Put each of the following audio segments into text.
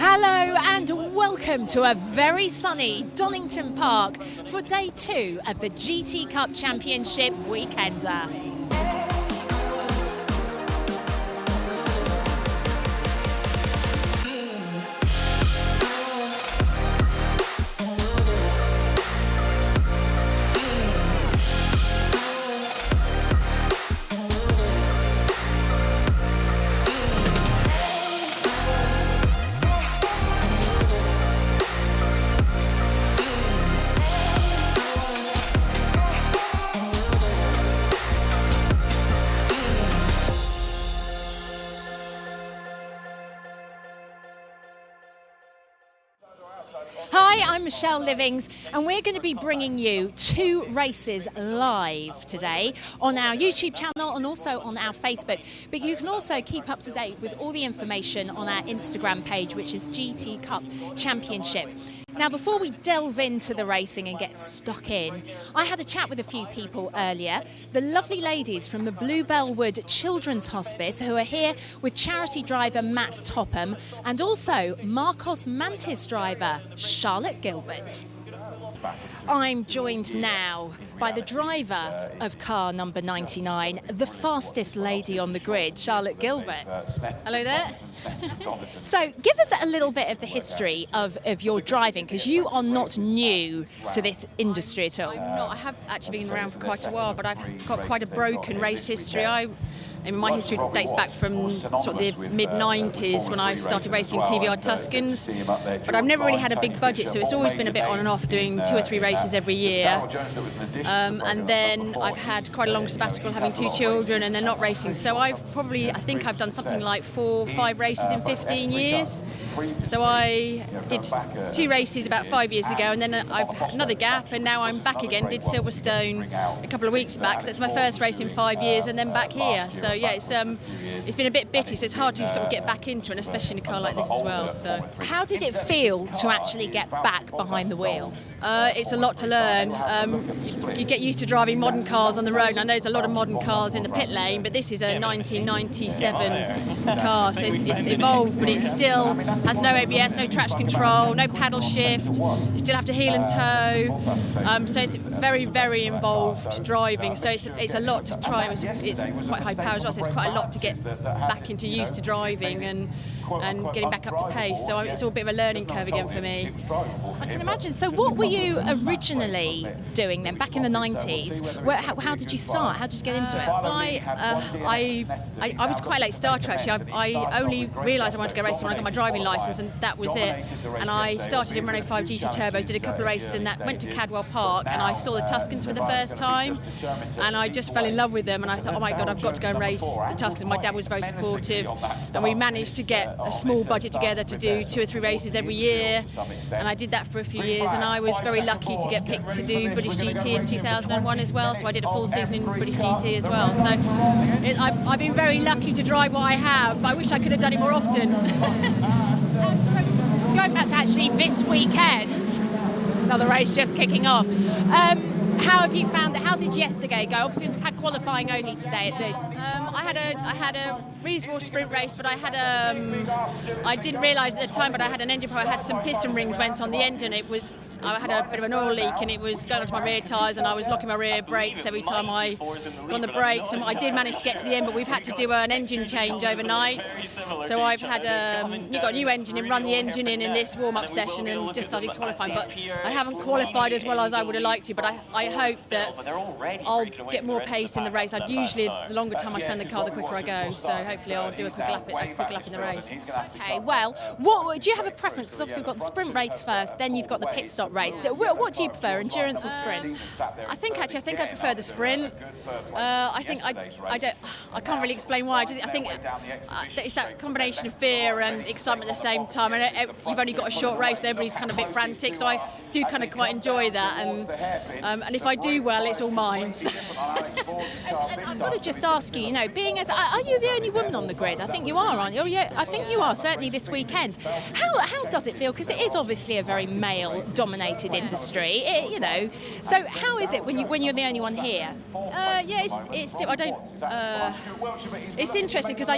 Hello and welcome to a very sunny Donington Park for day 2 of the GT Cup Championship Weekender. Hi, I'm Michelle Livings and we're going to be bringing you 2 races live today on our YouTube channel and also on our Facebook. But you can also keep up to date with all the information on our Instagram page, which is GT Cup Championship. Now, before we delve into the racing and get stuck in, I had a chat with a few people earlier. The lovely ladies from the Bluebellwood Children's Hospice who are here with charity driver Matt Topham and also Marcos Mantis driver Charlotte Gilbert. I'm joined now by the driver of car number 99, the fastest lady on the grid, Charlotte Gilbert. Hello there. So give us a little bit of the history of your driving, because you are not new to this industry at all. I'm not. I have actually been around for quite a while, but I've got quite a broken race history. My history dates back from sort of the mid-90s when I started racing TVR Tuscans, but I've never really had a big budget, so it's always been a bit on and off, doing 2 or 3 races every year. And then I've had quite a long sabbatical, having 2 children and then not racing, so I think I've done something like 4 or 5 races in 15 years. So I did 2 races about 5 years ago, and then I've had another gap, and now I'm back again. Did Silverstone a couple of weeks back, so it's my first race in 5 years, and then back here. So yeah, it's been a bit bitty, so it's hard to sort of get back into it, especially in a car like this as well. So how did it feel to actually get back behind the wheel? It's a lot to learn. You get used to driving modern cars on the road, and I know there's a lot of modern cars in the pit lane, but this is a 1997 car, so it's evolved, but it still has no ABS, no traction control, no paddle shift. You still have to heel and toe. So it's very, very involved driving. So it's a lot to try. It's quite high power as well, so it's quite a lot to get back into used to driving and getting back up to pace. So it's all a bit of a learning curve again for me. I can imagine. So what were you originally doing then, back in the 90s? How did you start? How did you get into it? Well, I was quite a late starter actually. I only realised I wanted to go racing when I got my driving licence, and that was it. And I started in Renault 5 GT Turbos, did a couple of races in that, went to Cadwell Park, and I saw the Tuscans for the first time, and I just fell in love with them, and I thought, oh my God, I've got to go and race the Tuscans. My dad was very supportive, and we managed to get a small budget together to do 2 or 3 races every year, and I did that for a few years, and I was very lucky to get picked to do British GT in 2001 as well, so I did a full season in British GT as well. So I've been very lucky to drive what I have, but I wish I could have done it more often. So going back to actually this weekend, another race just kicking off. How have you found it? How did yesterday go? Obviously, we've had qualifying only today. I had a reasonable sprint race, but I didn't realise at the time, but I had an engine problem. I had some piston rings went on the engine. I had a bit of an oil leak, and it was going onto my rear tyres, and I was locking my rear brakes every time I got on the brakes. And I did manage to get to the end, but we've had to do an engine change overnight. So I've had you got a new engine and run the engine in this warm-up session, and just started qualifying. But I haven't qualified as well as I would have liked to. But I hope that I'll get more pace in the race. Usually, the longer time I spend in the car, the quicker I go. So hopefully, I'll do a quick lap in the race. Okay. Well, do you have a preference? Because obviously we've got the sprint race first, then you've got the pit stop race. So what do you prefer, endurance or sprint? I think I prefer the sprint. I can't really explain why. I think it's that combination of fear and excitement at the same time. And you've only got a short race, everybody's kind of a bit frantic, so I do kind of quite enjoy that. And if I do well, it's all minds. And I've got to just ask you, being as, are you the only woman on the grid? I think you are, aren't you? Oh, yeah, I think you are, certainly this weekend. How does it feel? Because it is obviously a very male-dominated industry, So how is it when you're the only one here? Yeah, it's I don't. It's interesting because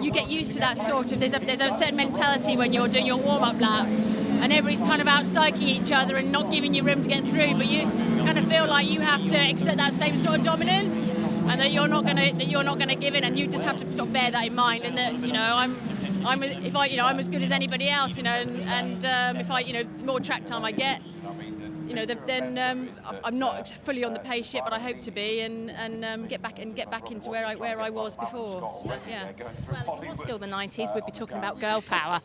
you get used to that sort of. There's a certain mentality when you're doing your warm-up lap, and everybody's kind of out psyching each other and not giving you room to get through. But you kind of feel like you have to exert that same sort of dominance, and that you're not gonna give in, and you just have to sort of bear that in mind. And that I'm as good as anybody else, and if more track time I get, then I'm not fully on the pace yet, but I hope to be, and get back into where I was before. So yeah. Well, if it was still the 90s, we'd be talking about girl power.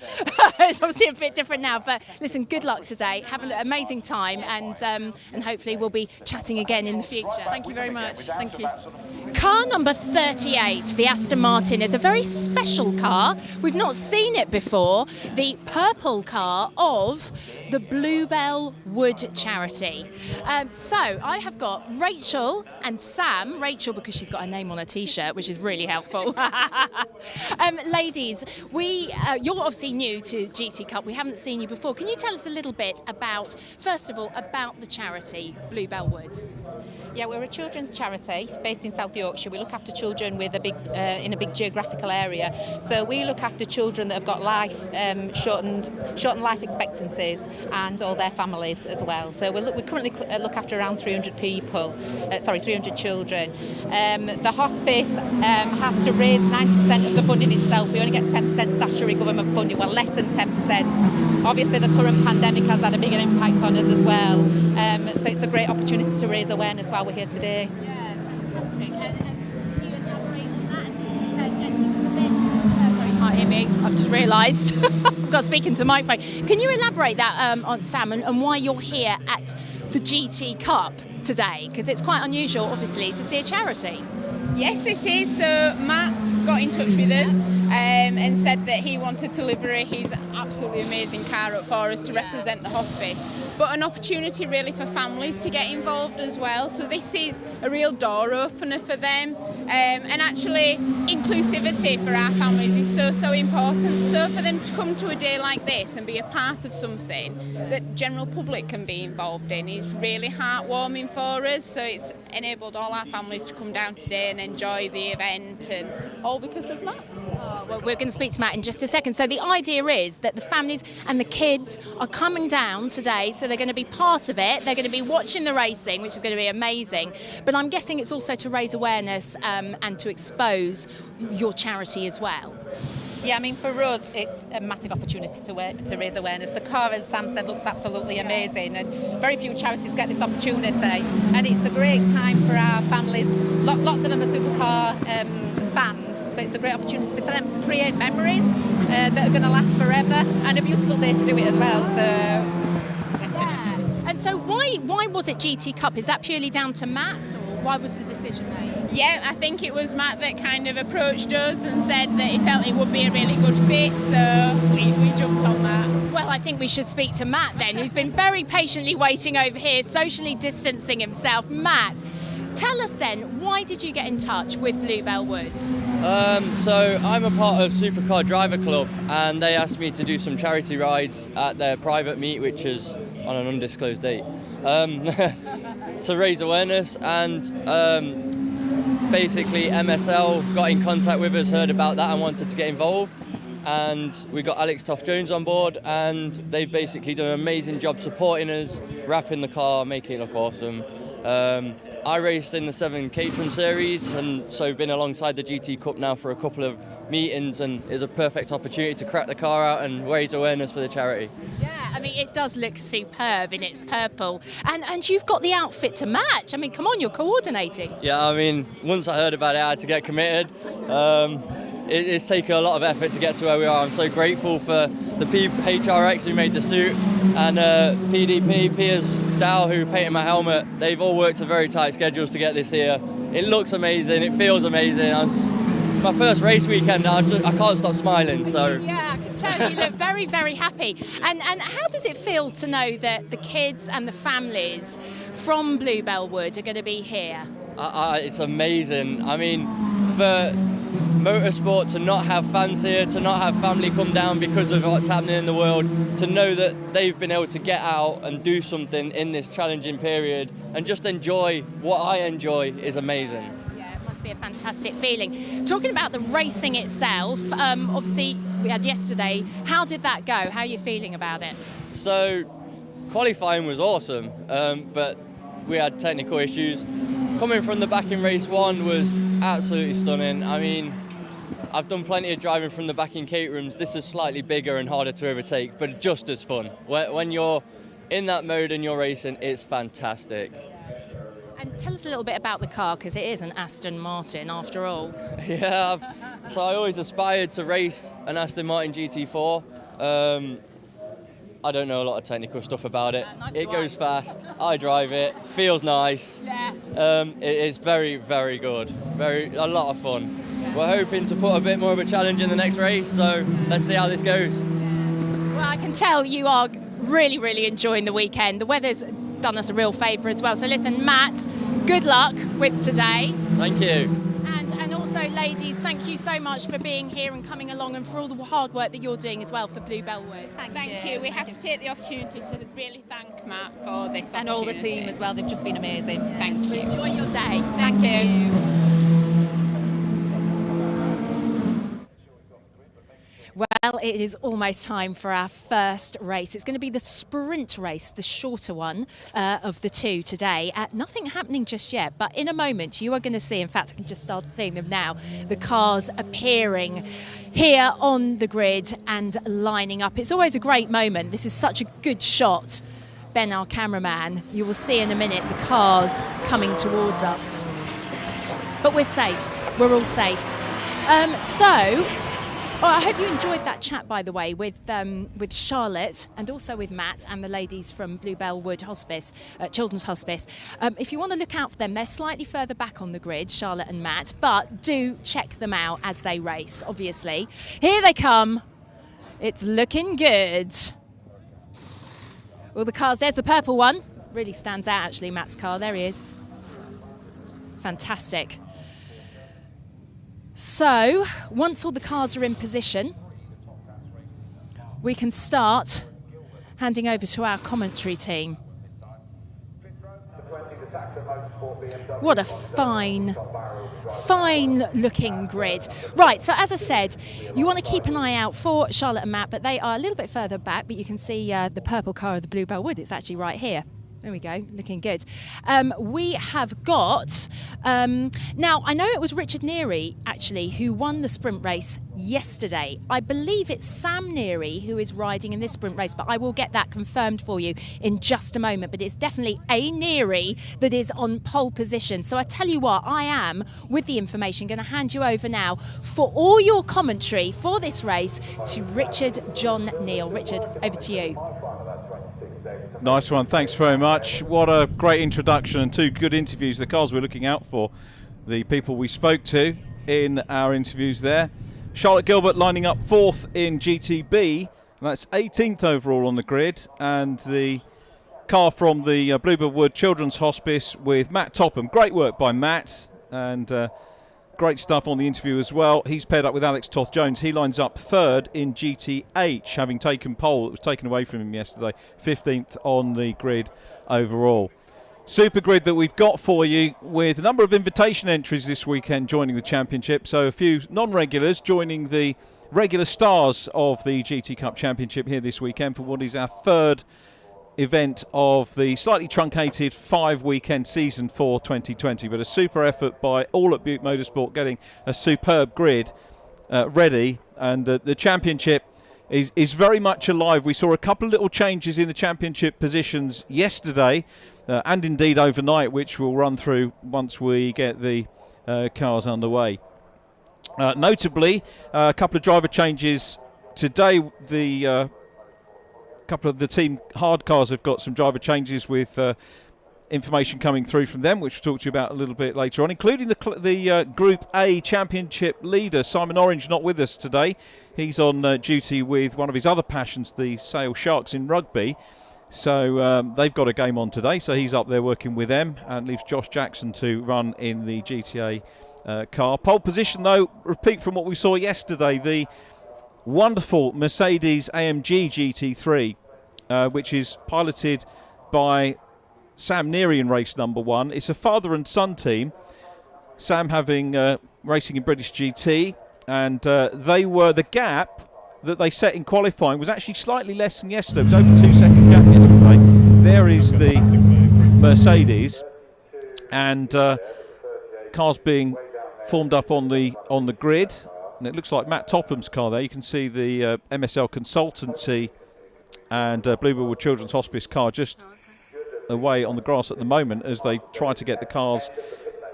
It's obviously a bit different now, but listen, good luck today. Have an amazing time, and hopefully we'll be chatting again in the future. Thank you very much. Thank you. Car number 38, the Aston Martin, is a very special car. We've not seen it before. The purple car of the Bluebell Wood charity. So I have got Rachel and Sam. Rachel because she's got her name on her T-shirt, which is really helpful. Ladies, you're obviously new to GT Cup. We haven't seen you before. Can you tell us a little bit about, first of all, about the charity Bluebell Wood? Yeah, we're a children's charity based in South Yorkshire. We look after children with in a big geographical area. So we look after children that have got shortened life expectancies, and all their families as well. So we currently look after around 300 children. The hospice has to raise 90% of the funding itself. We only get 10% statutory government funding, well, less than 10%. Obviously, the current pandemic has had a bigger impact on us as well. So it's a great opportunity to raise awareness while we're here today. Yeah, fantastic. And can you elaborate on that and give us a bit? Sorry, you can't hear me. I've just realised I've got to speak into the microphone. Can you elaborate that on Sam and why you're here at the GT Cup today? Because it's quite unusual, obviously, to see a charity. Yes, it is. So Matt got in touch with us and said that he wanted to livery his absolutely amazing car up for us to represent the hospice, but an opportunity really for families to get involved as well. So this is a real door opener for them, and actually inclusivity for our families is so important. So for them to come to a day like this and be a part of something that general public can be involved in is really heartwarming for us. So it's enabled all our families to come down today and enjoy the event, and all because of Matt. Well, we're going to speak to Matt in just a second. So the idea is that the families and the kids are coming down today, so they're going to be part of it. They're going to be watching the racing, which is going to be amazing. But I'm guessing it's also to raise awareness and to expose your charity as well. Yeah, I mean, for us, it's a massive opportunity to raise awareness. The car, as Sam said, looks absolutely amazing, and very few charities get this opportunity. And it's a great time for our families. Lots of them are supercar fans, so it's a great opportunity for them to create memories that are going to last forever, and a beautiful day to do it as well. So. Yeah. And so why was it GT Cup? Is that purely down to Matt, or why was the decision made? Yeah, I think it was Matt that kind of approached us and said that he felt it would be a really good fit, so we jumped on that. Well, I think we should speak to Matt then, who's been very patiently waiting over here, socially distancing himself. Matt, tell us then, why did you get in touch with Bluebell Wood? So I'm a part of Supercar Driver Club, and they asked me to do some charity rides at their private meet, which is on an undisclosed date, to raise awareness. And basically MSL got in contact with us, heard about that and wanted to get involved, and we got Alex Toft-Jones on board, and they've basically done an amazing job supporting us, wrapping the car, making it look awesome. I raced in the 7 Caterham series, and so been alongside the GT Cup now for a couple of meetings, and it's a perfect opportunity to crack the car out and raise awareness for the charity. Yeah, I mean, it does look superb in its purple, and you've got the outfit to match. I mean, come on, you're coordinating. Yeah, I mean, once I heard about it, I had to get committed. It's taken a lot of effort to get to where we are. I'm so grateful for the HRX who made the suit, and PDP, Piers Dow, who painted my helmet. They've all worked to very tight schedules to get this here. It looks amazing, it feels amazing. It's my first race weekend, I can't stop smiling. So yeah, I can tell you look very, very happy. And how does it feel to know that the kids and the families from Bluebell Wood are going to be here? It's amazing. I mean, for motorsport to not have fans here, to not have family come down because of what's happening in the world, to know that they've been able to get out and do something in this challenging period and just enjoy what I enjoy is amazing. Yeah, it must be a fantastic feeling. Talking about the racing itself, obviously we had yesterday. How did that go? How are you feeling about it? So qualifying was awesome, but we had technical issues. Coming from the back in race 1 was absolutely stunning. I mean, I've done plenty of driving from the back in Caterhams. This is slightly bigger and harder to overtake, but just as fun. When you're in that mode and you're racing, it's fantastic. And tell us a little bit about the car, because it is an Aston Martin after all. Yeah, so I always aspired to race an Aston Martin GT4. I don't know a lot of technical stuff about it. It goes fast. I drive it. Feels nice. Yeah. It's very, very good. A lot of fun. We're hoping to put a bit more of a challenge in the next race, so let's see how this goes. Well, I can tell you are really, really enjoying the weekend. The weather's done us a real favour as well. So listen, Matt, good luck with today. Thank you. And also, ladies, thank you so much for being here and coming along and for all the hard work that you're doing as well for Bluebell Wood. Thank you. We have to take the opportunity to really thank Matt for this And all the team as well, they've just been amazing. Thank you. Enjoy your day. Thank you. Well, it is almost time for our first race. It's going to be the sprint race, the shorter one of the two today. Nothing happening just yet, but in a moment you are going to see, in fact, I can just start seeing them now, the cars appearing here on the grid and lining up. It's always a great moment. This is such a good shot. Ben, our cameraman, you will see in a minute the cars coming towards us. But we're safe. We're all safe. Well, I hope you enjoyed that chat, by the way, with Charlotte and also with Matt and the ladies from Bluebell Wood Hospice, Children's Hospice. If you want to look out for them, they're slightly further back on the grid, Charlotte and Matt, but do check them out as they race, obviously. Here they come. It's looking good. Well, the cars, there's the purple one. Really stands out, actually, Matt's car. There he is. Fantastic. So, once all the cars are in position, we can start handing over to our commentary team. What a fine looking grid. Right, so as I said, you want to keep an eye out for Charlotte and Matt, but they are a little bit further back, but you can see the purple car of the Bluebell Wood. It's actually right here. There we go, looking good. We have got, now I know it was Richard Neary actually who won the sprint race yesterday. I believe it's Sam Neary who is riding in this sprint race, but I will get that confirmed for you in just a moment. But it's definitely a Neary that is on pole position. So I tell you what, I am, with the information, going to hand you over now for all your commentary for this race to Richard John Neal. Richard, over to you. Nice one, thanks very much. What a great introduction and two good interviews. The cars we're looking out for, the people we spoke to in our interviews there. Charlotte Gilbert lining up 4th in GTB, and that's 18th overall on the grid, and the car from the Bluebell Wood Children's Hospice with Matt Topham. Great work by Matt, and great stuff on the interview as well. He's paired up with Alex Toth-Jones. He lines up 3rd in GTH, having taken pole. It was taken away from him yesterday. 15th on the grid overall. Super grid that we've got for you with a number of invitation entries this weekend joining the championship. So a few non-regulars joining the regular stars of the GT Cup Championship here this weekend for what is our 3rd event of the slightly truncated 5-weekend season for 2020, but a super effort by all at Butte Motorsport getting a superb grid ready, and the championship is very much alive. We saw a couple of little changes in the championship positions yesterday and indeed overnight, which we'll run through once we get the cars underway. Notably, a couple of driver changes today. The couple of the team hard cars have got some driver changes with information coming through from them, which we'll talk to you about a little bit later on, including the Group A Championship leader, Simon Orange, not with us today. He's on duty with one of his other passions, the Sale Sharks in rugby. So they've got a game on today, so he's up there working with them, and leaves Josh Jackson to run in the GTA car. Pole position, though, repeat from what we saw yesterday, the wonderful Mercedes AMG GT3, which is piloted by Sam Neary in race number 1. It's a father and son team. Sam having racing in British GT, and the gap that they set in qualifying was actually slightly less than yesterday. It was over 2 second gap yesterday. There is the Mercedes, and cars being formed up on the grid, and it looks like Matt Topham's car there. You can see the MSL Consultancy and Bluebellwood Children's Hospice car just away on the grass at the moment as they try to get the cars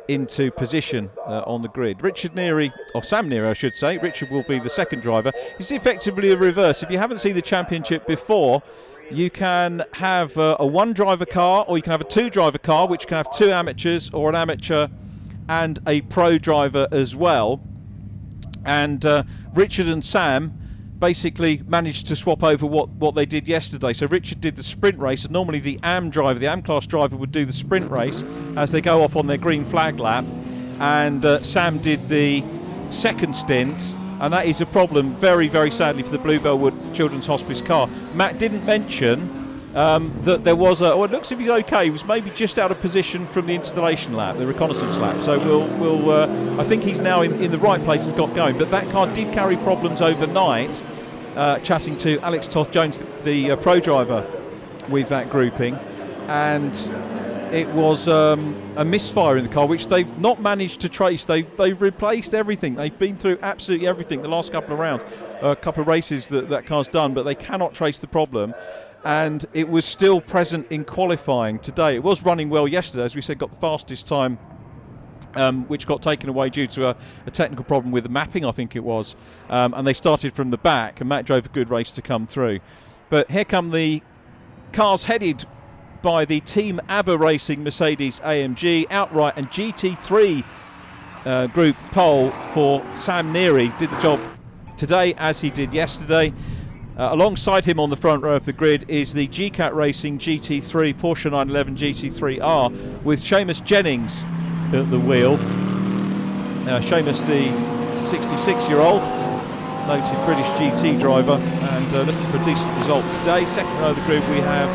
into position on the grid. Richard Neary, or Sam Neary I should say, Richard will be the second driver. It's effectively a reverse. If you haven't seen the championship before, you can have a one driver car, or you can have a two driver car, which can have 2 amateurs, or an amateur and a pro driver as well. And Richard and Sam basically managed to swap over what they did yesterday. So Richard did the sprint race, and normally the AM driver, the AM class driver, would do the sprint race as they go off on their green flag lap, and Sam did the second stint, and that is a problem, very, very sadly, for the Bluebellwood Children's Hospice car. Matt didn't mention that there was it looks if he's okay. He was maybe just out of position from the installation lap, the reconnaissance lap. So we'll I think he's now in the right place and got going. But that car did carry problems overnight. Chatting to Alex Toth-Jones, the pro driver with that grouping, and it was a misfire in the car, which they've not managed to trace. They've replaced everything. They've been through absolutely everything the last couple of rounds, a couple of races that car's done, but they cannot trace the problem. And it was still present in qualifying today. It was running well yesterday, as we said, got the fastest time, which got taken away due to a technical problem with the mapping, I think it was. And they started from the back, and Matt drove a good race to come through. But here come the cars headed by the Team ABBA Racing Mercedes AMG outright and GT3 group pole for Sam Neary. Did the job today as he did yesterday. Alongside him on the front row of the grid is the GCAT Racing GT3 Porsche 911 GT3R with Seamus Jennings at the wheel. Seamus, the 66-year-old, noted British GT driver, and looking for a decent result today. Second row of the grid we have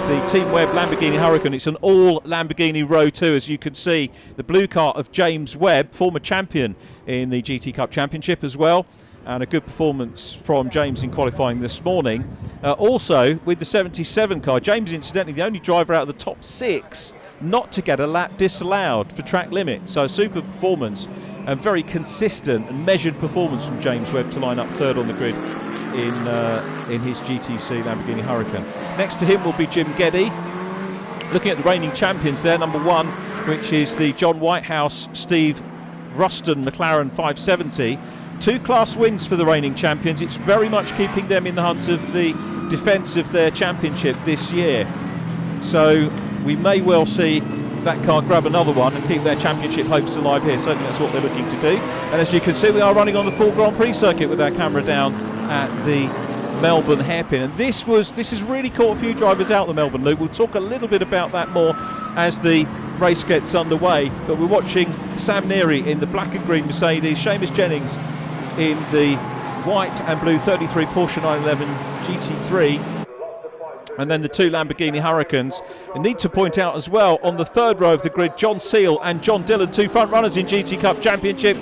the Team Webb Lamborghini Huracan. It's an all Lamborghini row 2, as you can see. The blue car of James Webb, former champion in the GT Cup Championship as well. And a good performance from James in qualifying this morning. Also, with the 77 car, James, incidentally, the only driver out of the top 6 not to get a lap disallowed for track limit. So super performance, and very consistent and measured performance from James Webb to line up third on the grid in his GTC Lamborghini Huracan. Next to him will be Jim Geddy. Looking at the reigning champions there, number 1, which is the John Whitehouse Steve Ruston McLaren 570. 2 class wins for the reigning champions. It's very much keeping them in the hunt of the defence of their championship this year. So we may well see that car grab another one and keep their championship hopes alive here. Certainly that's what they're looking to do. And as you can see, we are running on the full Grand Prix circuit with our camera down at the Melbourne hairpin. And this has really caught a few drivers out, the Melbourne loop. We'll talk a little bit about that more as the race gets underway. But we're watching Sam Neary in the black and green Mercedes, Seamus Jennings in the white and blue 33 Porsche 911 GT3, and then the 2 Lamborghini Huracans. I need to point out as well, on the third row of the grid, John Seal and John Dillon, 2 front runners in GT Cup Championship.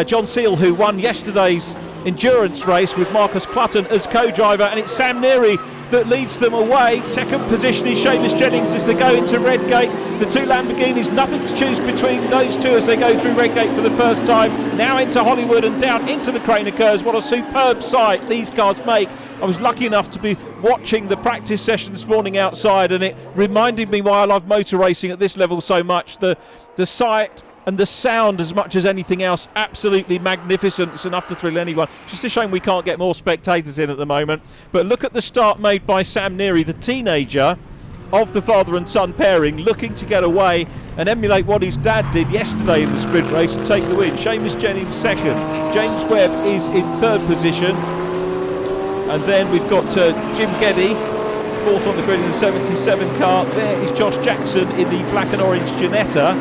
John Seal, who won yesterday's endurance race with Marcus Clutton as co-driver, and it's Sam Neary that leads them away. Second position is Seamus Jennings as they go into Redgate. The 2 Lamborghinis, nothing to choose between those 2 as they go through Redgate for the first time. Now into Hollywood and down into the Craner Curves. What a superb sight these cars make. I was lucky enough to be watching the practice session this morning outside, and it reminded me why I love motor racing at this level so much. The sight and the sound, as much as anything else, absolutely magnificent. It's enough to thrill anyone. Just a shame we can't get more spectators in at the moment. But look at the start made by Sam Neary, the teenager of the father and son pairing, looking to get away and emulate what his dad did yesterday in the sprint race and take the win. Seamus Jennings second. James Webb is in third position. And then we've got Jim Geddy, fourth on the grid in the 77 car. There is Josh Jackson in the black and orange Ginetta.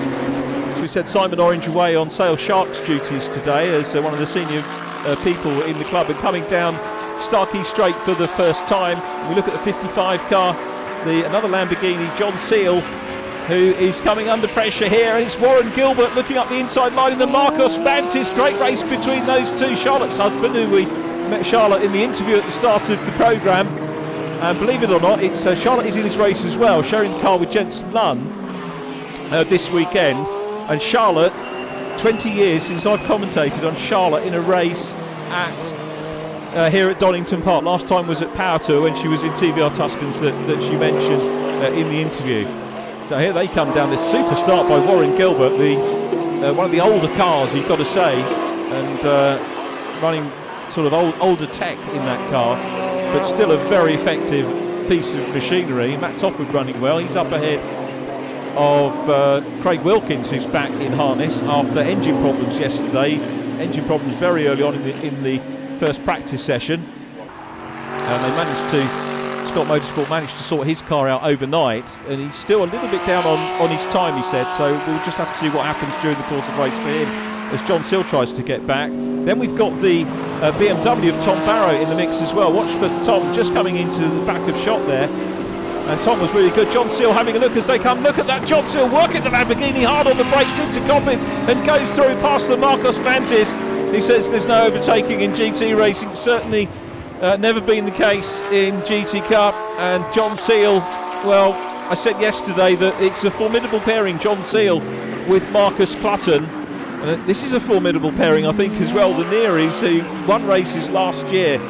As we said, Simon Orange away on Sale Sharks duties today as one of the senior people in the club, and coming down Starkey Straight for the first time. We look at the 55 car, another Lamborghini, John Seal, who is coming under pressure here. And it's Warren Gilbert looking up the inside line in the Marcos Mantis. Great race between those two. Charlotte's husband, who we met Charlotte in the interview at the start of the programme. And believe it or not, Charlotte is in this race as well, sharing the car with Jensen Lunn this weekend. And Charlotte, 20 years since I've commentated on Charlotte in a race here at Donington Park. Last time was at Power Tour when she was in TVR Tuscans that she mentioned in the interview. So here they come down, this super start by Warren Gilbert, one of the older cars, you've got to say, and running sort of older tech in that car, but still a very effective piece of machinery. Matt Topwood running well, he's up ahead of Craig Wilkins, who's back in harness after engine problems yesterday. Engine problems very early on in the first practice session, and they managed to. Scott Motorsport managed to sort his car out overnight, and he's still a little bit down on his time, he said, so we'll just have to see what happens during the course of the race for him as John Seal tries to get back. Then we've got the BMW of Tom Barrow in the mix as well. Watch for Tom just coming into the back of shot there, and Tom was really good. John Seal having a look as they come. Look at that, John Seal working the Lamborghini hard on the brakes into Coppins and goes through past the Marcos Mantis. He says there's no overtaking in GT racing, certainly never been the case in GT Cup. And John Seal, well, I said yesterday that it's a formidable pairing, John Seal with Marcus Clutton. This is a formidable pairing, I think, as well. The Nearys, who won races last year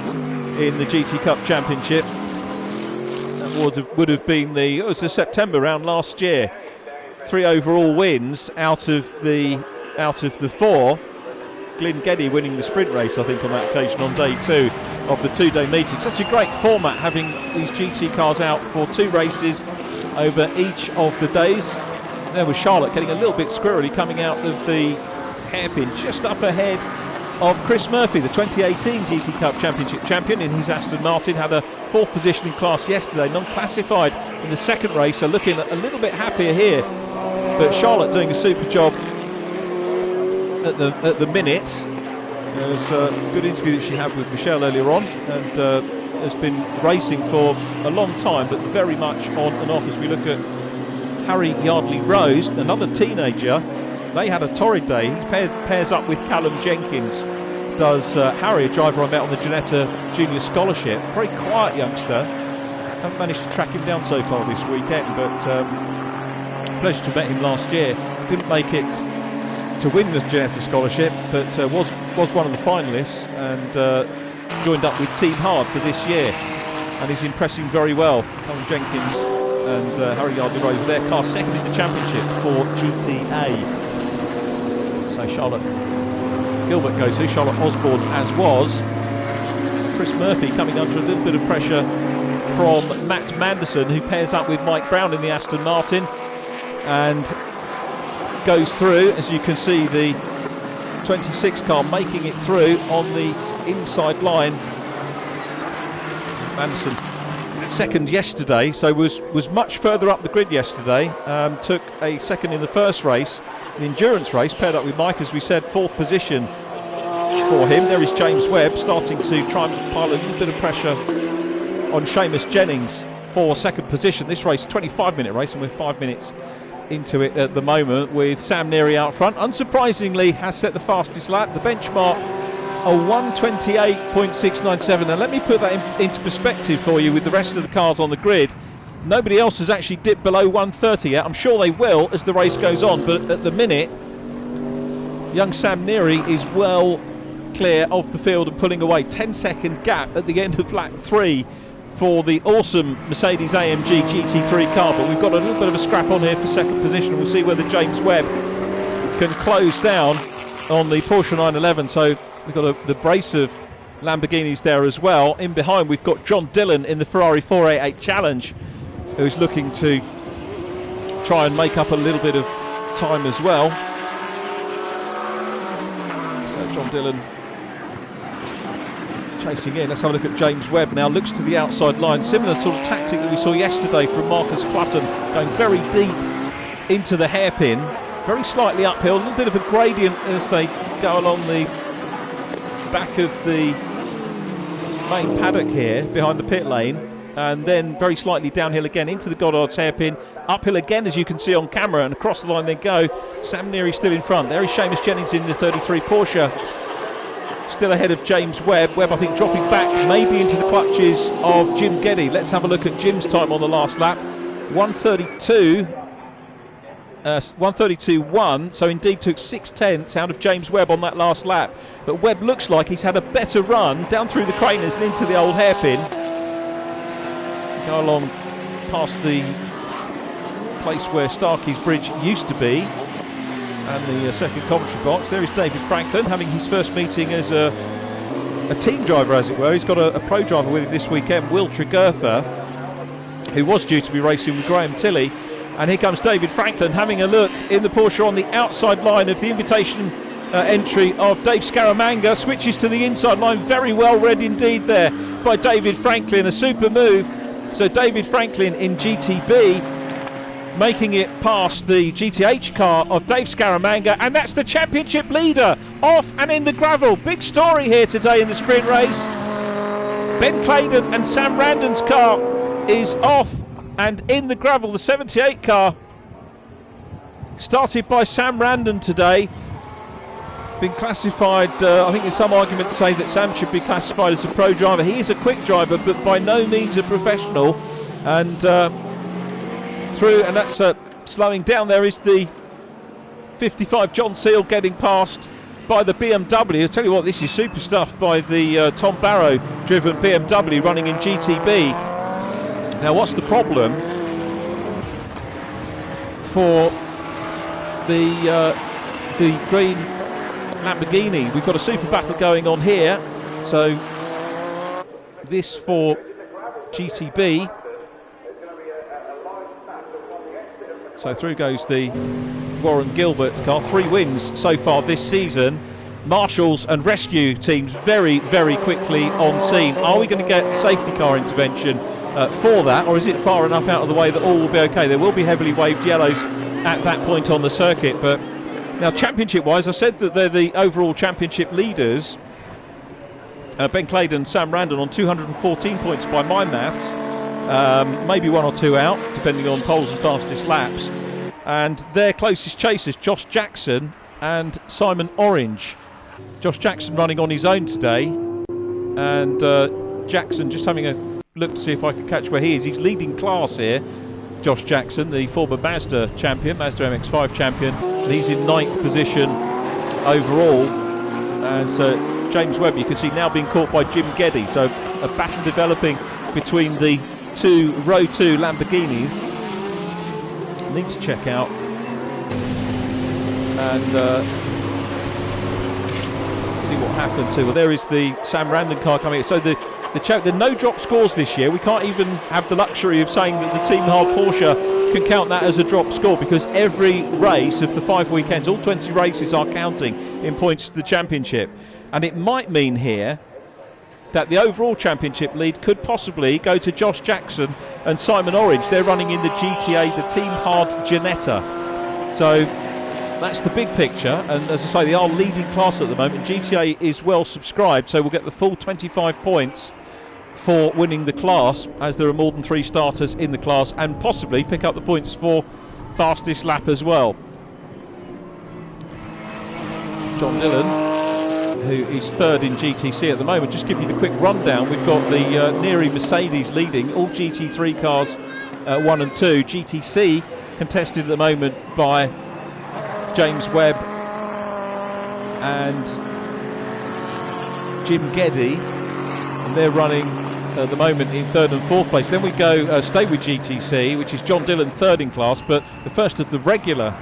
in the GT Cup Championship. That would have been it was the September round last year. 3 overall wins out of the 4. Glyn Geddy winning the sprint race, I think, on that occasion on day 2 of the 2-day meeting. Such a great format, having these GT cars out for 2 races over each of the days. There was Charlotte getting a little bit squirrely coming out of the hairpin, just up ahead of Chris Murphy, the 2018 GT Cup Championship champion in his Aston Martin. Had a 4th position in class yesterday, non-classified in the second race, so looking a little bit happier here. But Charlotte doing a super job at the minute. There was a good interview that she had with Michelle earlier on, and has been racing for a long time, but very much on and off. As we look at Harry Yardley Rose, another teenager, they had a torrid day. He pairs up with Callum Jenkins. Does Harry, a driver I met on the Ginetta Junior Scholarship, very quiet youngster. Haven't managed to track him down so far this weekend, but pleasure to have met him last year. Didn't make it to win the Ginetta Scholarship, but was one of the finalists, and joined up with Team Hard for this year, and he's impressing very well. Callum Jenkins and Harry Yardley Rose, their car second in the championship for GTA. So Charlotte Gilbert goes through, Charlotte Osborne as was. Chris Murphy coming under a little bit of pressure from Matt Manderson, who pairs up with Mike Brown in the Aston Martin and goes through. As you can see, the 26 car making it through on the inside line. Manderson second yesterday, so was much further up the grid yesterday. Took a second in the first race, the endurance race, paired up with Mike, as we said, 4th position for him. There is James Webb starting to try and pile a little bit of pressure on Seamus Jennings for 2nd position. This race, 25-minute race, and we're 5 minutes into it at the moment, with Sam Neary out front. Unsurprisingly, has set the fastest lap. The benchmark, a 1:28.697. Now let me put that into perspective for you with the rest of the cars on the grid. Nobody else has actually dipped below 1:30 yet. I'm sure they will as the race goes on, but at the minute, young Sam Neary is well clear of the field and pulling away. 10-second gap at the end of lap 3 for the awesome Mercedes AMG GT3 car, but we've got a little bit of a scrap on here for 2nd position. We'll see whether James Webb can close down on the Porsche 911. So we've got the brace of Lamborghinis there as well. In behind we've got John Dillon in the Ferrari 488 Challenge, who's looking to try and make up a little bit of time as well. So John Dillon chasing in. Let's have a look at James Webb now. Looks to the outside line. Similar sort of tactic that we saw yesterday from Marcus Clutton, going very deep into the hairpin. Very slightly uphill. A little bit of a gradient as they go along the back of the main paddock here behind the pit lane. And then very slightly downhill again into the Goddard's hairpin. Uphill again, as you can see on camera, and across the line they go. Sam Neary still in front. There is Seamus Jennings in the 33 Porsche. Still ahead of James Webb. Webb, I think, dropping back maybe into the clutches of Jim Geddy. Let's have a look at Jim's time on the last lap. 132.1, so indeed took 6/10 out of James Webb on that last lap. But Webb looks like he's had a better run down through the craners and into the old hairpin. Go along past the place where Starkey's Bridge used to be and the second commentary box. There is David Franklin having his first meeting as a team driver, as it were. He's got a pro driver with him this weekend, Will Tregurtha, who was due to be racing with Graham Tilley. And here comes David Franklin having a look in the Porsche on the outside line of the invitation entry of Dave Scaramanga. Switches to the inside line, very well read indeed there by David Franklin, a super move. So David Franklin in GTB making it past the GTH car of Dave Scaramanga, and that's the championship leader off and in the gravel. Big story here today in the sprint race. Ben Claydon and Sam Randon's car is off and in the gravel. The 78 car started by Sam Randon today. Been classified, I think there's some argument to say that Sam should be classified as a pro driver. He is a quick driver, but by no means a professional. And through, and that's slowing down. There is the 55 John Seal getting passed by the BMW. I'll tell you what, this is super stuff by the Tom Barrow driven BMW running in GTB. Now, what's the problem for the green Lamborghini? We've got a super battle going on here. So this for GTB. So through goes the Warren Gilbert car. 3 wins so far this season. Marshals and rescue teams very, very quickly on scene. Are we going to get safety car intervention for that, or is it far enough out of the way that all will be okay? There will be heavily waved yellows at that point on the circuit. But now, championship-wise, I said that they're the overall championship leaders. Ben Claydon, Sam Randon on 214 points by my maths. Maybe 1 or 2 out, depending on poles and fastest laps. And their closest chasers, Josh Jackson and Simon Orange. Josh Jackson running on his own today. And Jackson just having a look to see if I can catch where he is. He's leading class here. Josh Jackson, the former Mazda champion, Mazda MX-5 champion. And he's in 9th position overall. As James Webb, you can see, now being caught by Jim Geddy. So a battle developing between the two row 2 Lamborghinis. Need to check out and see what happened to. Well, there is the Sam Randon car coming in. So the no drop scores this year. We can't even have the luxury of saying that the Team Hard Porsche can count that as a drop score, because every race of the 5 weekends, all 20 races, are counting in points to the championship. And it might mean here that the overall championship lead could possibly go to Josh Jackson and Simon Orange. They're running in the GTA, the Team Hard Ginetta. So that's the big picture, and as I say, they are leading class at the moment. GTA is well subscribed, so we'll get the full 25 points for winning the class, as there are more than 3 starters in the class, and possibly pick up the points for fastest lap as well. John Dillon, who is 3rd in GTC at the moment. Just give you the quick rundown. We've got the Neary Mercedes leading, all GT3 cars 1 and 2. GTC contested at the moment by James Webb and Jim Geddy, and they're running at the moment in 3rd and 4th place. Then we go stay with GTC, which is John Dillon 3rd in class, but the first of the regular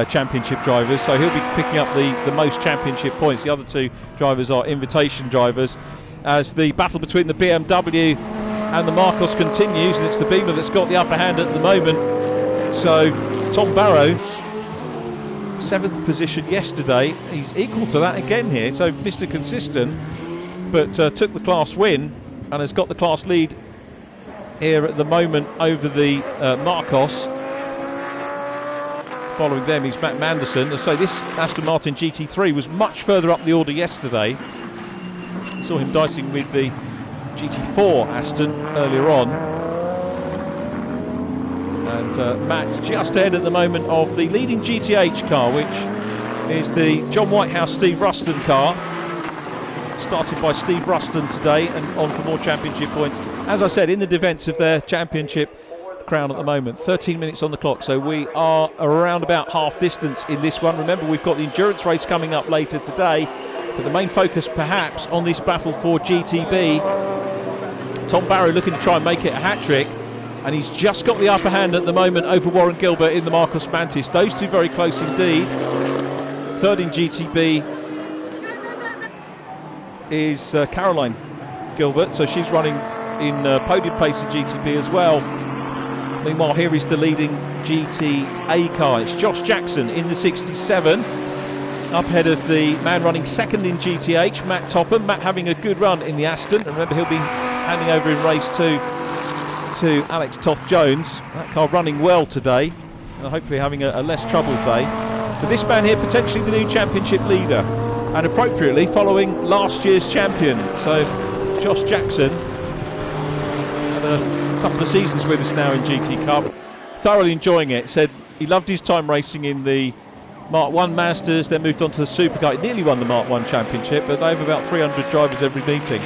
championship drivers, so he'll be picking up the most championship points. The other 2 drivers are invitation drivers, as the battle between the BMW and the Marcos continues, and it's the Beamer that's got the upper hand at the moment. So Tom Barrow, 7th position yesterday, he's equal to that again here, so Mr. Consistent. Gilbert took the class win and has got the class lead here at the moment over the Marcos. Following them is Matt Manderson. So this Aston Martin GT3 was much further up the order yesterday. Saw him dicing with the GT4 Aston earlier on. And Matt just ahead at the moment of the leading GTH car, which is the John Whitehouse Steve Ruston car. Started by Steve Ruston today and on for more championship points. As I said, in the defence of their championship crown at the moment. 13 minutes on the clock, so we are around about half distance in this one. Remember, we've got the endurance race coming up later today, but the main focus perhaps on this battle for GTB. Tom Barrow looking to try and make it a hat-trick, and he's just got the upper hand at the moment over Warren Gilbert in the Marcos Mantis. Those two very close indeed. Third in GTB is Caroline Gilbert, so she's running in podium pace in GTB as well. Meanwhile, here is the leading GTA car. It's Josh Jackson in the 67, up ahead of the man running second in GTH, Matt Topham. Matt having a good run in the Aston. Remember, he'll be handing over in race 2 to Alex Toth-Jones. That car running well today, hopefully having a less troubled day. But this man here, potentially the new championship leader, and appropriately following last year's champion. So Josh Jackson had a couple of seasons with us now in GT Cup, thoroughly enjoying it. Said he loved his time racing in the Mark 1 Masters, then moved on to the Supercar. He nearly won the Mark 1 Championship, but they have about 300 drivers every meeting.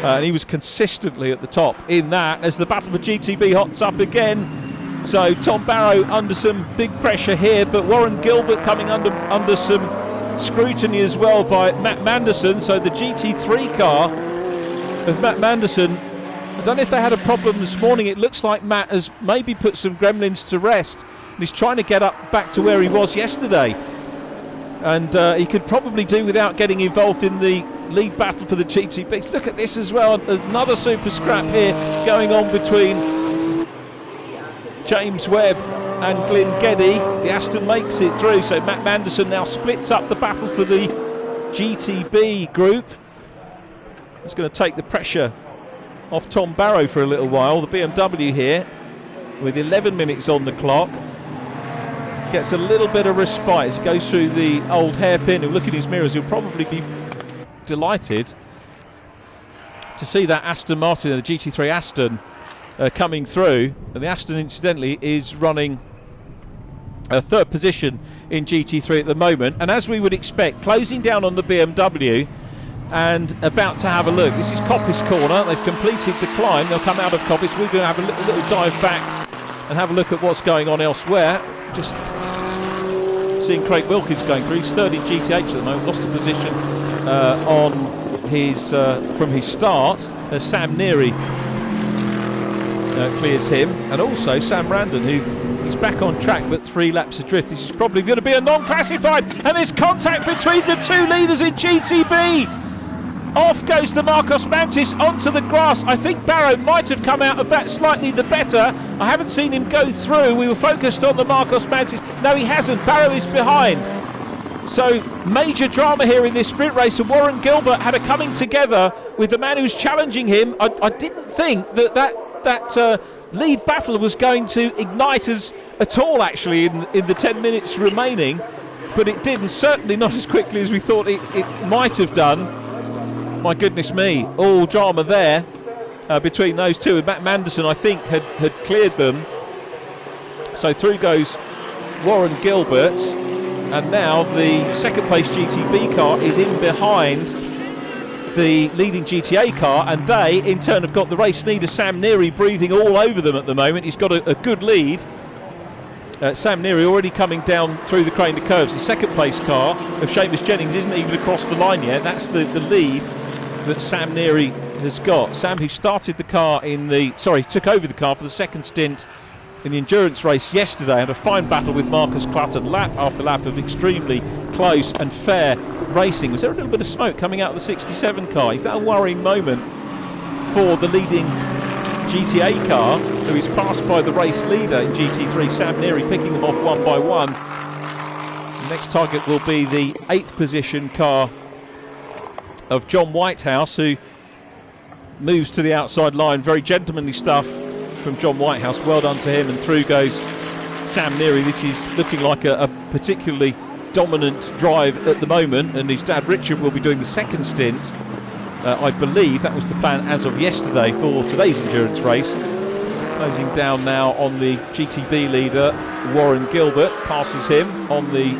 And he was consistently at the top in that as the battle for GTB hots up again. So Tom Barrow under some big pressure here, but Warren Gilbert coming under some scrutiny as well by Matt Manderson. So the GT3 car of Matt Manderson, I don't know if they had a problem this morning. It looks like Matt has maybe put some gremlins to rest and he's trying to get up back to where he was yesterday. And he could probably do without getting involved in the lead battle for the GTB. Look at this as well. Another super scrap here going on between James Webb and Glyn Geddy. The Aston makes it through. So Matt Manderson now splits up the battle for the GTB group. It's going to take the pressure off Tom Barrow for a little while. The BMW here with 11 minutes on the clock gets a little bit of respite as he goes through the old hairpin. He'll look in his mirrors. He'll probably be delighted to see that Aston Martin, the GT3 Aston, coming through. And the Aston, incidentally, is running a third position in GT3 at the moment, and as we would expect, closing down on the BMW and about to have a look. This is Coppice Corner. They've completed the climb. They'll come out of Coppice. We're going to have a little dive back and have a look at what's going on elsewhere. Just seeing Craig Wilkins going through. He's third in GTH at the moment. Lost a position on his from his start as Sam Neary clears him, and also Sam Randon, who is back on track but 3 laps adrift. This is probably going to be a non-classified, and there's contact between the two leaders in GTB. Off goes the Marcos Mantis onto the grass. I think Barrow might have come out of that slightly the better. I haven't seen him go through. We were focused on the Marcos Mantis. No, he hasn't. Barrow is behind. So major drama here in this sprint race, and Warren Gilbert had a coming together with the man who was challenging him. I didn't think that lead battle was going to ignite at all actually in the 10 minutes remaining, but it did, and certainly not as quickly as we thought it might have done. My goodness me, all drama there between those two. And Matt Manderson, I think, had cleared them. So through goes Warren Gilbert, and now the second place GTB car is in behind the leading GTA car, and they in turn have got the race leader Sam Neary breathing all over them at the moment. He's got a good lead. Sam Neary already coming down through the crane to curves. The second place car of Seamus Jennings isn't even across the line yet. That's the lead that Sam Neary has got. Sam, who started the car took over the car for the second stint in the endurance race yesterday, had a fine battle with Marcus Clutton, lap after lap of extremely close and fair racing. Was there a little bit of smoke coming out of the 67 car? Is that a worrying moment for the leading GTA car, who is passed by the race leader in GT3, Sam Neary, picking them off one by one? The next target will be the 8th position car of John Whitehouse, who moves to the outside line. Very gentlemanly stuff from John Whitehouse. Well done to him. And through goes Sam Neary. This is looking like a particularly dominant drive at the moment, and his dad Richard will be doing the second stint. I believe that was the plan as of yesterday for today's endurance race. Closing down now on the GTB leader, Warren Gilbert, passes him on the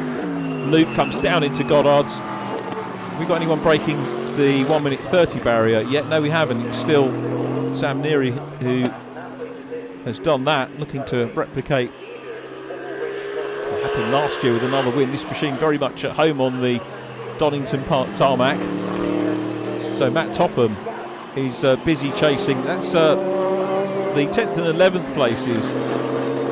loop, comes down into Goddard's. Have we got anyone breaking the 1 minute 30 barrier yet? No, we haven't. It's still Sam Neary who has done that, looking to replicate what happened last year with another win. This machine very much at home on the Donington Park tarmac. So Matt Topham is busy chasing. That's the 10th and 11th places.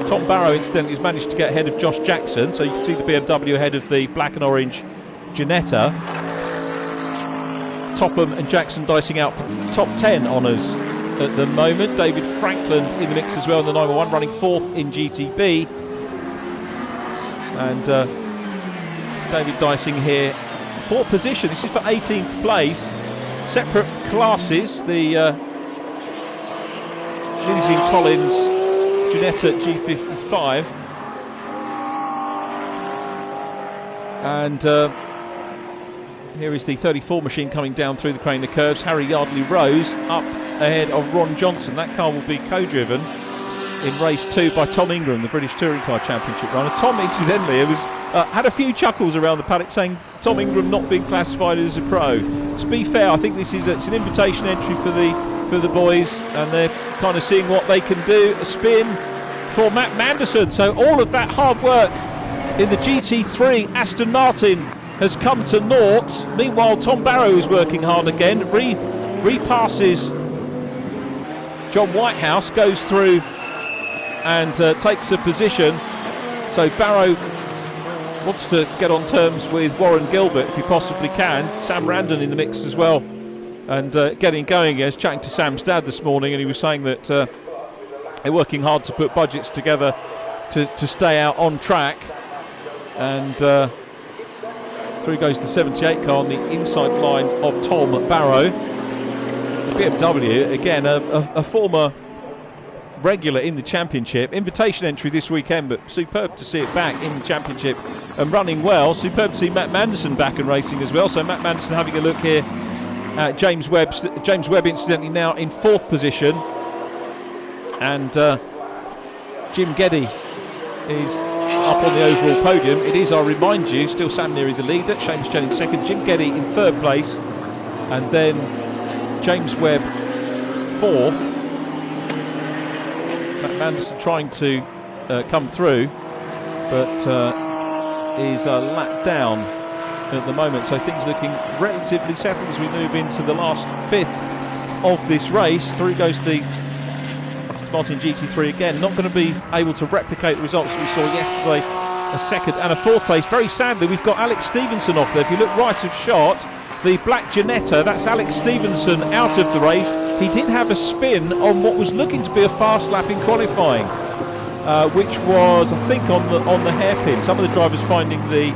Tom Barrow, incidentally, has managed to get ahead of Josh Jackson. So you can see the BMW ahead of the black and orange Ginetta. Topham and Jackson dicing out for top 10 honours at the moment. David Franklin in the mix as well in the 911, running 4th in GTB. And David dicing here for position. This is for 18th place. Separate classes, the Lindsay and Collins Ginetta G55. And here is the 34 machine coming down through the Craner curves. Harry Yardley Rose up ahead of Ron Johnson. That car will be co-driven in race 2 by Tom Ingram, the British Touring Car Championship runner. Tom, incidentally, had a few chuckles around the paddock saying Tom Ingram not being classified as a pro. To be fair, I think it's an invitation entry for the boys, and they're kind of seeing what they can do. A spin for Matt Manderson. So all of that hard work in the GT3 Aston Martin has come to naught. Meanwhile, Tom Barrow is working hard again. Repasses John Whitehouse, goes through and takes a position. So Barrow wants to get on terms with Warren Gilbert if he possibly can. Sam Randon in the mix as well, and getting going. I was chatting to Sam's dad this morning, and he was saying that they're working hard to put budgets together to stay out on track. And through goes the 78 car on the inside line of Tom Barrow. The BMW, again, a former regular in the championship. Invitation entry this weekend, but superb to see it back in the championship and running well. Superb to see Matt Manderson back and racing as well. So Matt Manderson having a look here at James Webb. James Webb, incidentally, now in 4th position. And Jim Geddy is up on the overall podium. It is, I'll remind you, still Sam Neary the leader, Seamus Jennings 2nd, Jim Geddy in 3rd place, and then James Webb 4th. Matt Manderson trying to come through, but is a lap down at the moment. So things looking relatively settled as we move into the last 5th of this race. Through goes the Aston Martin GT3 again. Not going to be able to replicate the results we saw yesterday. A 2nd and a 4th place. Very sadly, we've got Alex Stevenson off there. If you look right of shot, the black Ginetta, that's Alex Stevenson out of the race. He did have a spin on what was looking to be a fast lap in qualifying, which was, I think, on the hairpin. Some of the drivers finding the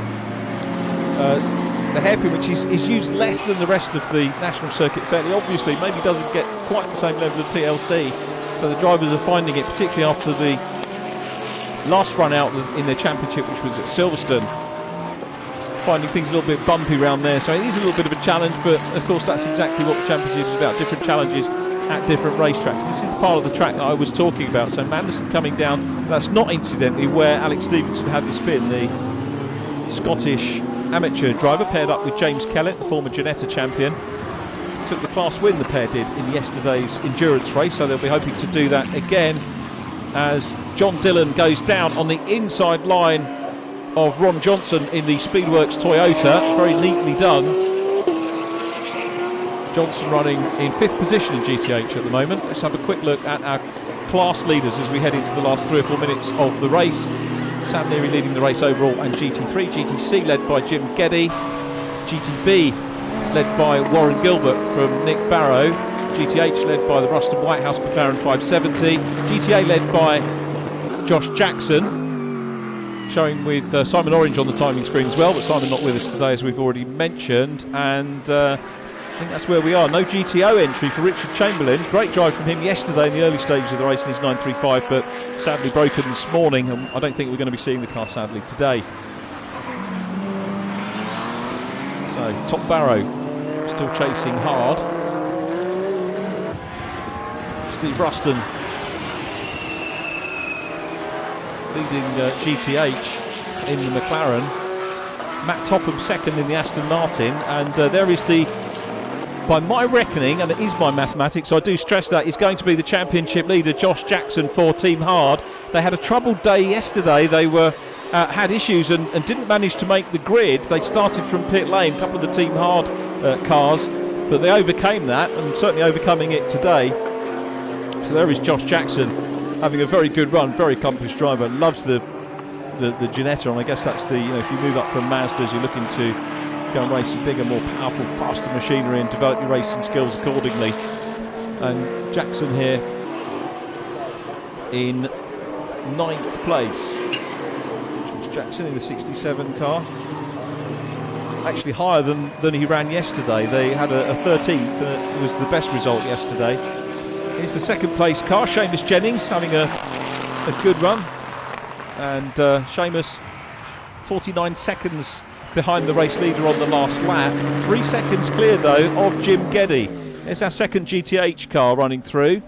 hairpin, which is used less than the rest of the national circuit, fairly obviously, maybe doesn't get quite the same level of TLC. So the drivers are finding it, particularly after the last run out in their championship, which was at Silverstone, finding things a little bit bumpy around there. So it is a little bit of a challenge, but of course that's exactly what the championship is about, different challenges at different racetracks. This is the part of the track that I was talking about. So Manderson coming down, that's not incidentally where Alex Stevenson had the spin, the Scottish amateur driver paired up with James Kellett, the former Ginetta champion. Took the class win, the pair did, in yesterday's endurance race, so they'll be hoping to do that again as John Dillon goes down on the inside line of Ron Johnson in the Speedworks Toyota. Very neatly done. Johnson running in 5th position in GTH at the moment. Let's have a quick look at our class leaders as we head into the last 3 or 4 minutes of the race. Sam Neary leading the race overall, and GT3, GTC led by Jim Geddy, GTB led by Warren Gilbert from Nick Barrow, GTH led by the Ruston Whitehouse McLaren 570, GTA led by Josh Jackson, showing with Simon Orange on the timing screen as well, but Simon not with us today as we've already mentioned, and I think that's where we are. No GTO entry for Richard Chamberlain. Great drive from him yesterday in the early stages of the race in his 935, but sadly broken this morning. And I don't think we're going to be seeing the car sadly today. So Top Barrow still chasing hard. Steve Ruston leading GTH in the McLaren. Matt Topham second in the Aston Martin, and there is the, by my reckoning, and it is my mathematics, so I do stress that, is going to be the championship leader, Josh Jackson for Team Hard. They had a troubled day yesterday. They were had issues and didn't manage to make the grid. They started from pit lane, a couple of the Team Hard cars, but they overcame that, and certainly overcoming it today. So there is Josh Jackson having a very good run, very accomplished driver, loves the Ginetta, and I guess that's the, if you move up from Mazdas, you're looking to go and race some bigger, more powerful, faster machinery and develop your racing skills accordingly. And Jackson here in 9th place. George Jackson in the 67 car. Actually higher than he ran yesterday. They had a 13th, and it was the best result yesterday. Here's the second place car, Seamus Jennings having a good run. And Seamus 49 seconds behind the race leader on the last lap. 3 seconds clear though of Jim Geddy. There's our second GTH car running through.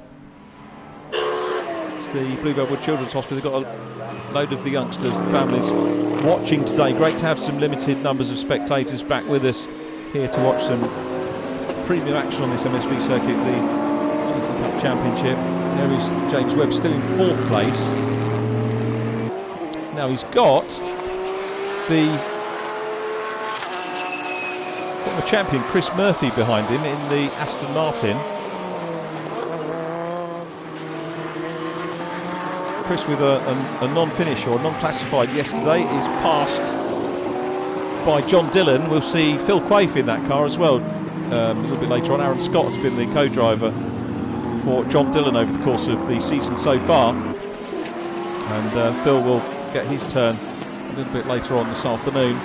It's the Bluebell Wood Children's Hospital. They've got a load of the youngsters and families watching today. Great to have some limited numbers of spectators back with us here to watch some premium action on this MSV circuit, the GT Cup Championship. There is James Webb still in 4th place. Now he's got the former champion Chris Murphy behind him in the Aston Martin. Chris with a non-finish or non-classified yesterday is passed by John Dillon. We'll see Phil Quaife in that car as well a little bit later on. Aaron Scott has been the co-driver for John Dillon over the course of the season so far, and Phil will get his turn a little bit later on this afternoon.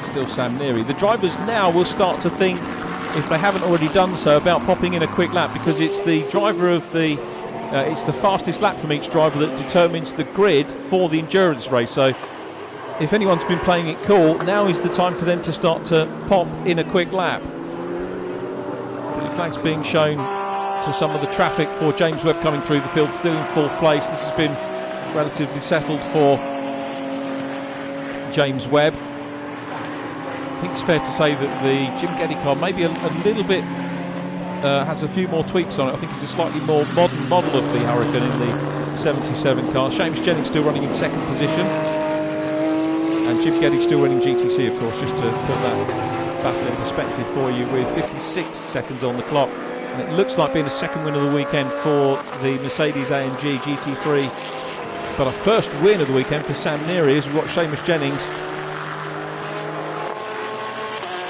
Still Sam Neary. The drivers now will start to think, if they haven't already done so, about popping in a quick lap, because it's the driver of the it's the fastest lap from each driver that determines the grid for the endurance race. So if anyone's been playing it cool, now is the time for them to start to pop in a quick lap. Blue flags being shown to some of the traffic for James Webb coming through the field, still in 4th place. This has been relatively settled for James Webb. I think it's fair to say that the Jim Geddy car maybe a little bit has a few more tweaks on it. I think it's a slightly more modern model of the Hurricane in the 77 car. Seamus Jennings still running in 2nd position, and Jim Geddy still running GTC, of course, just to put that battle in perspective for you, with 56 seconds on the clock. And it looks like being a second win of the weekend for the Mercedes AMG GT3, but a first win of the weekend for Sam Neary, as we watch Seamus Jennings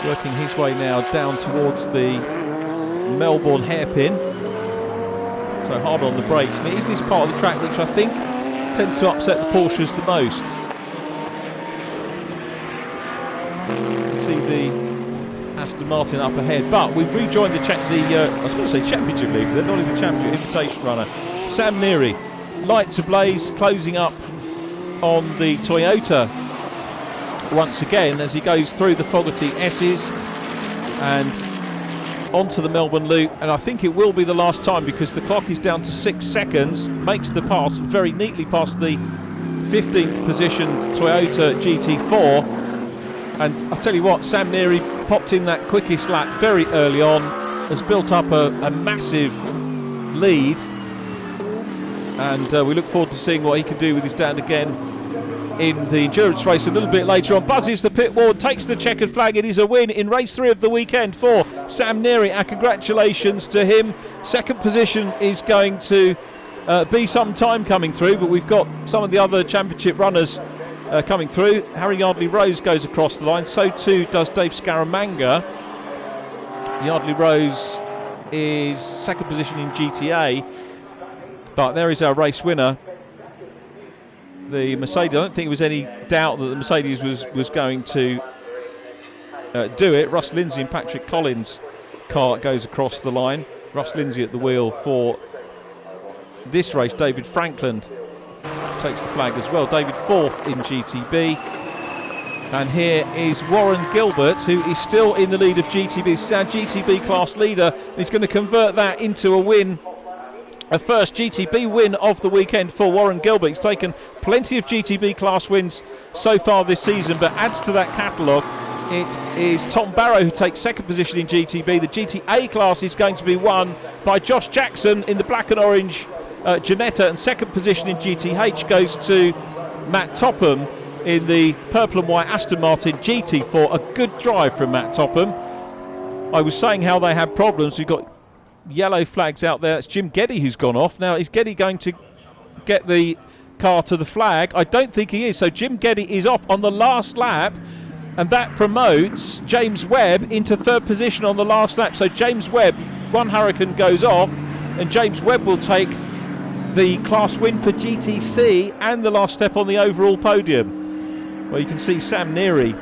working his way now down towards the Melbourne hairpin. So hard on the brakes, and it is this part of the track which I think tends to upset the Porsches the most. You can see the Aston Martin up ahead, but we've rejoined the I was going to say Championship League, they're not even Championship, Invitation runner. Sam Neary, lights ablaze, closing up on the Toyota once again as he goes through the Fogarty S's and onto the Melbourne Loop, and I think it will be the last time, because the clock is down to 6 seconds. Makes the pass very neatly past the 15th position Toyota GT4, and I'll tell you what, Sam Neary popped in that quickest lap very early on, has built up a massive lead, and we look forward to seeing what he can do with his dad again in the endurance race a little bit later on. Buzzes the pit wall, takes the checkered flag. It is a win in race 3 of the weekend for Sam Neary, and congratulations to him. 2nd position is going to be some time coming through, but we've got some of the other championship runners coming through. Harry Yardley-Rose goes across the line, so too does Dave Scaramanga. Yardley-Rose is 2nd position in GTA, but there is our race winner, the Mercedes. I don't think there was any doubt that the Mercedes was going to do it. Russ Lindsay and Patrick Collins' car goes across the line. Russ Lindsay at the wheel for this race. David Franklin takes the flag as well. David fourth in GTB. And here is Warren Gilbert, who is still in the lead of GTB. This is our GTB class leader. He's going to convert that into a win. A first GTB win of the weekend for Warren Gilbert. He's taken plenty of GTB class wins so far this season, but adds to that catalogue. It is Tom Barrow who takes second position in GTB. The GTA class is going to be won by Josh Jackson in the black and orange Janetta, and second position in GTH goes to Matt Topham in the purple and white Aston Martin GT4. A good drive from Matt Topham. I was saying how they had problems. We've got yellow flags out there. It's Jim Geddy who's gone off. Now, is Geddy going to get the car to the flag? I don't think he is. So Jim Geddy is off on the last lap, and that promotes James Webb into third position on the last lap. So James Webb, one Hurricane goes off, and James Webb will take the class win for GTC and the last step on the overall podium. Well, you can see Sam Neary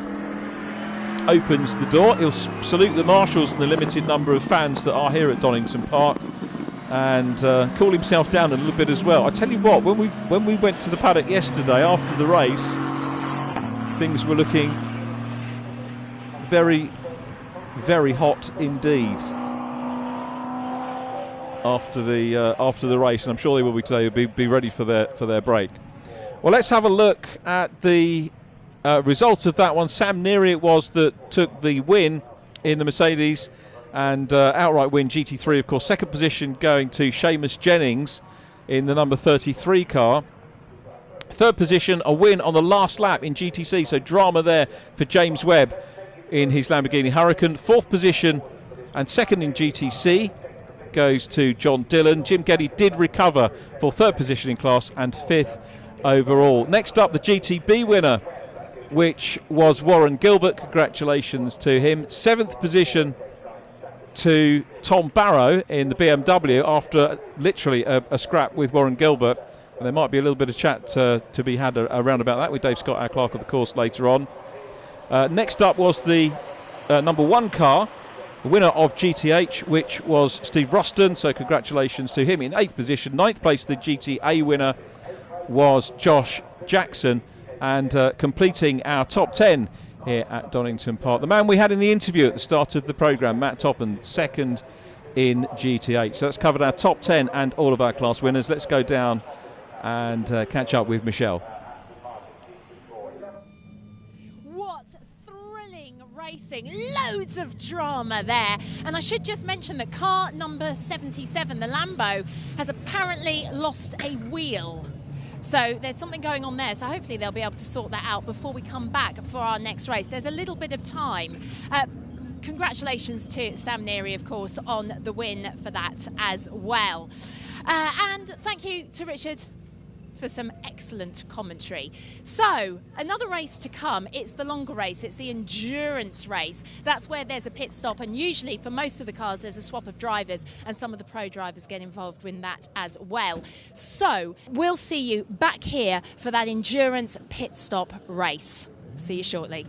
opens the door. He'll salute the marshals and the limited number of fans that are here at Donington Park, and cool himself down a little bit as well. I tell you what, when we went to the paddock yesterday after the race, things were looking very, very hot indeed after the race, and I'm sure they will be today. Be ready for their break. Well, let's have a look at the result of that one. Sam Neary it was that took the win in the Mercedes, and outright win GT3, of course. Second position going to Seamus Jennings in the number 33 car. Third position, a win on the last lap in GTC, so drama there for James Webb in his Lamborghini Huracan. Fourth position and second in GTC goes to John Dillon. Jim Geddy did recover for third position in class and fifth overall. Next up, the GTB winner, which was Warren Gilbert. Congratulations to him. Seventh position to Tom Barrow in the BMW after literally a scrap with Warren Gilbert. And there might be a little bit of chat to be had around about that with Dave Scott, our clerk of the course, later on. Next up was the number one car, the winner of GTH, which was Steve Ruston, so congratulations to him in 8th position. 9th place, the GTA winner, was Josh Jackson, and completing our top 10 here at Donington Park, the man we had in the interview at the start of the programme, Matt Topham, second in GTH. So that's covered our top 10 and all of our class winners. Let's go down and catch up with Michelle. Racing, loads of drama there, and I should just mention that car number 77, the Lambo, has apparently lost a wheel, so there's something going on there, so hopefully they'll be able to sort that out before we come back for our next race. There's a little bit of time. Congratulations to Sam Neary, of course, on the win for that as well, and thank you to Richard for some excellent commentary. So, another race to come. It's the longer race. It's the endurance race. That's where there's a pit stop, and usually for most of the cars there's a swap of drivers, and some of the pro drivers get involved in that as well. So, we'll see you back here for that endurance pit stop race. See you shortly.